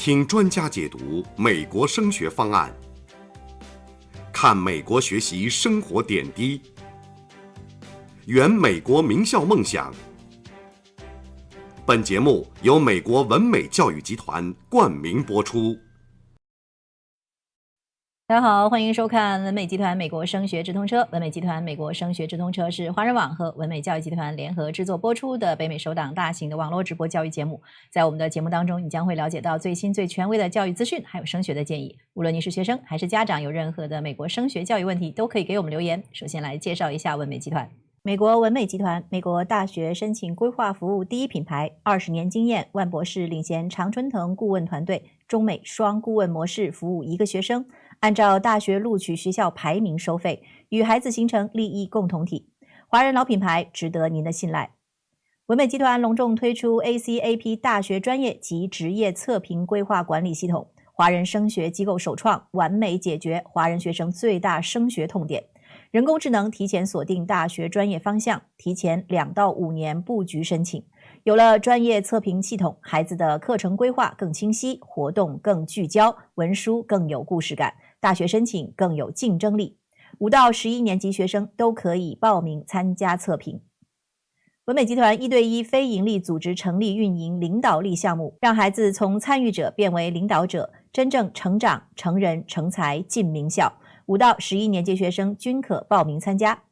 听专家解读美国升学方案，看美国学习生活点滴，圆美国名校梦想。本节目由美国文美教育集团冠名播出。大家好，欢迎收看文美集团美国升学直通车。文美集团美国升学直通车是华人网和文美教育集团联合制作播出的北美首档大型的网络直播教育节目。在我们的节目当中，你将会了解到最新最权威的教育资讯，还有升学的建议。无论你是学生还是家长，有任何的美国升学教育问题，都可以给我们留言。首先来介绍一下文美集团。美国文美集团，美国大学申请规划服务第一品牌，20年经验，万博士领衔常春藤顾问团队，中美双顾问模式服务一个学生，按照大学录取学校排名收费，与孩子形成利益共同体。华人老品牌，值得您的信赖。文美集团隆重推出 ACAP 大学专业及职业测评规划管理系统，华人升学机构首创，完美解决华人学生最大升学痛点。人工智能提前锁定大学专业方向，提前2到5年布局申请。有了专业测评系统，孩子的课程规划更清晰，活动更聚焦，文书更有故事感，大学申请更有竞争力。5到11年级学生都可以报名参加测评。文美集团1对1非营利组织成立运营领导力项目，让孩子从参与者变为领导者，真正成长、成人、成才进名校。5到11年级学生均可报名参加。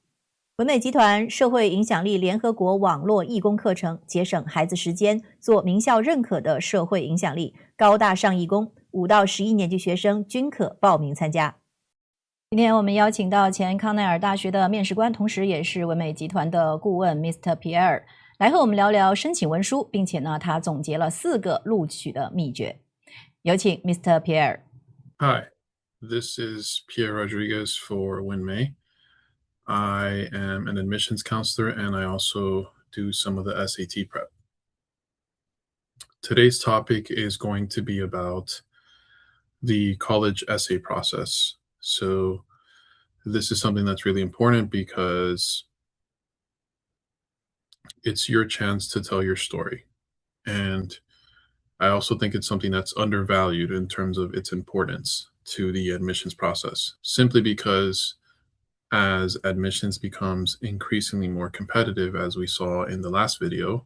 文美集团社会影响力联合国网络义工课程，节省孩子时间，做名校认可的社会影响力，高大上义工。5到11年级学生均可报名参加。今天我们邀请到前康奈尔大学的面试官，同时也是文美集团的顾问 Mr. Pierre 来和我们聊聊申请文书，并且呢，他总结了4个录取的秘诀。有请 Mr. Pierre。 Hi.This is Pierre Rodriguez for WinMay. I am an admissions counselor and I also do some of the SAT prep. Today's topic is going to be about the college essay process. So this is something that's really important because it's your chance to tell your story. And I also think it's something that's undervalued in terms of its importance to the admissions process, simply because as admissions becomes increasingly more competitive, as we saw in the last video,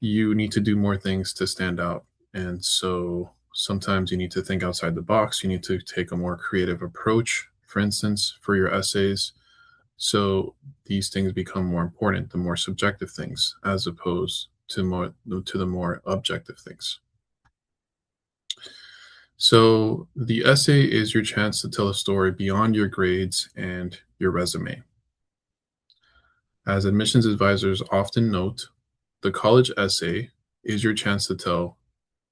you need to do more things to stand out. And so sometimes you need to think outside the box. You need to take a more creative approach, for instance, for your essays. So these things become more important, the more subjective things, as opposed to the more objective things. So the essay is your chance to tell a story beyond your grades and your resume. As admissions advisors often note, the college essay is your chance to tell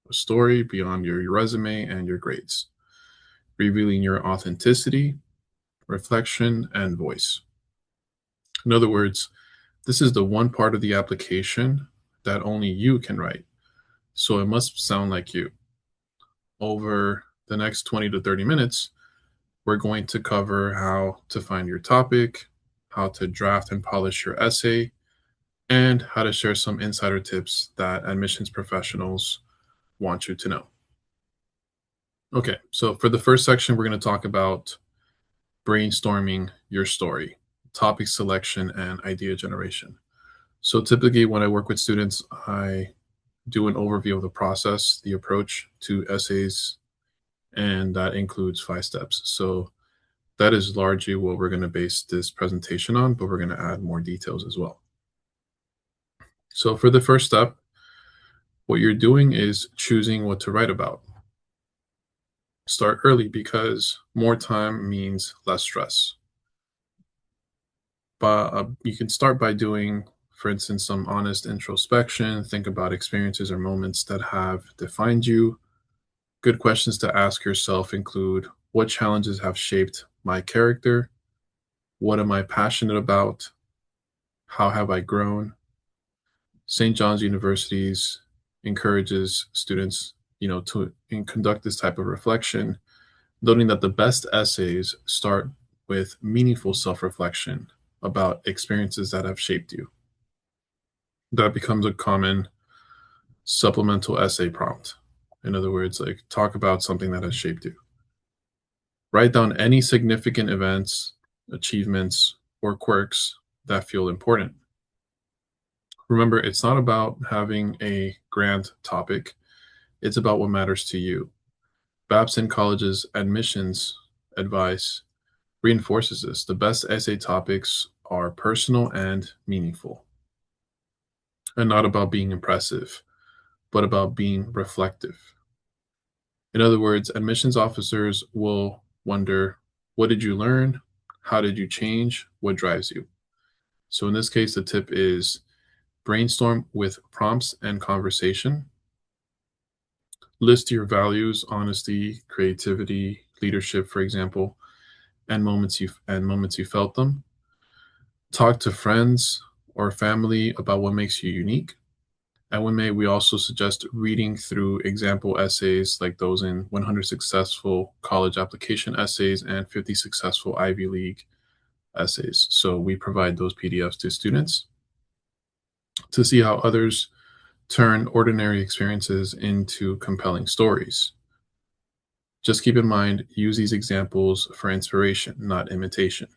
a story beyond your resume and your grades, revealing your authenticity, reflection, and voice. In other words, this is the one part of the application that only you can write, so it must sound like you. Over the next 20 to 30 minutes, we're going to cover how to find your topic, how to draft and polish your essay, and how to share some insider tips that admissions professionals want you to know. Okay, so for the first section, we're going to talk about brainstorming your story, topic selection, and idea generation. So typically when I work with students, I do an overview of the process, the approach to essays, and that includes 5 steps. So that is largely what we're going to base this presentation on, but we're going to add more details as well. So for the first step, what you're doing is choosing what to write about. Start early because more time means less stress. But you can start by doing, for instance, some honest introspection. Think about experiences or moments that have defined you. Good questions to ask yourself include, what challenges have shaped my character? What am I passionate about? How have I grown? St. John's University's encourages students, to conduct this type of reflection, noting that the best essays start with meaningful self-reflection about experiences that have shaped you. That becomes a common supplemental essay prompt. In other words, like talk about something that has shaped you. Write down any significant events, achievements, or quirks that feel important. Remember, it's not about having a grand topic. It's about what matters to you. Babson College's admissions advice reinforces this. The best essay topics are personal and meaningful, and not about being impressive, but about being reflective. In other words, admissions officers will wonder, what did you learn? How did you change? What drives you? So in this case, the tip is brainstorm with prompts and conversation. List your values, honesty, creativity, leadership, for example, and moments you felt them. Talk to friends or family about what makes you unique. And we also suggest reading through example essays like those in 100 successful college application essays and 50 successful Ivy League essays. So we provide those PDFs to students to see how others turn ordinary experiences into compelling stories. Just keep in mind, use these examples for inspiration, not imitation.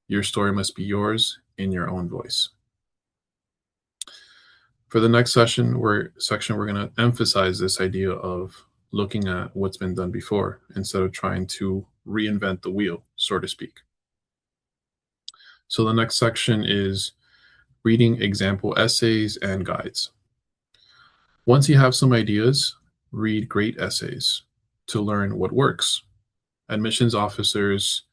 Your story must be yours in your own voice. For the next section, we're going to emphasize this idea of looking at what's been done before instead of trying to reinvent the wheel, so to speak. So the next section is reading example essays and guides. Once you have some ideas, read great essays to learn what works. Admissions officers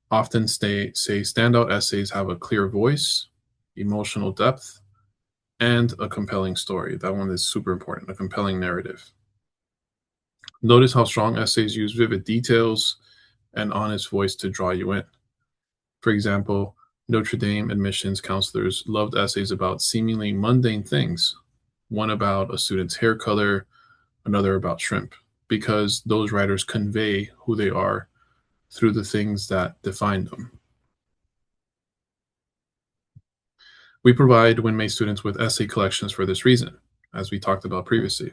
often say standout essays have a clear voice, emotional depth, and a compelling story. That one is super important, a compelling narrative. Notice how strong essays use vivid details and honest voice to draw you in. For example, Notre Dame admissions counselors loved essays about seemingly mundane things, one about a student's hair color, another about shrimp, because those writers convey who they are through the things that define them. We provide Winmay students with essay collections for this reason, as we talked about previously.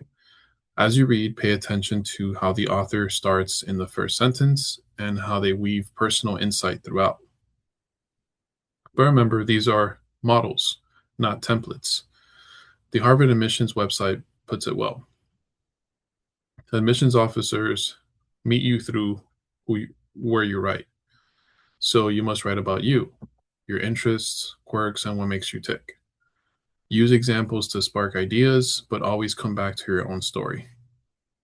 As you read, pay attention to how the author starts in the first sentence and how they weave personal insight throughout. But remember, these are models, not templates. The Harvard admissions website puts it well. Admissions officers meet you through where you write. So you must write about you, your interests, quirks, and what makes you tick. Use examples to spark ideas, but always come back to your own story.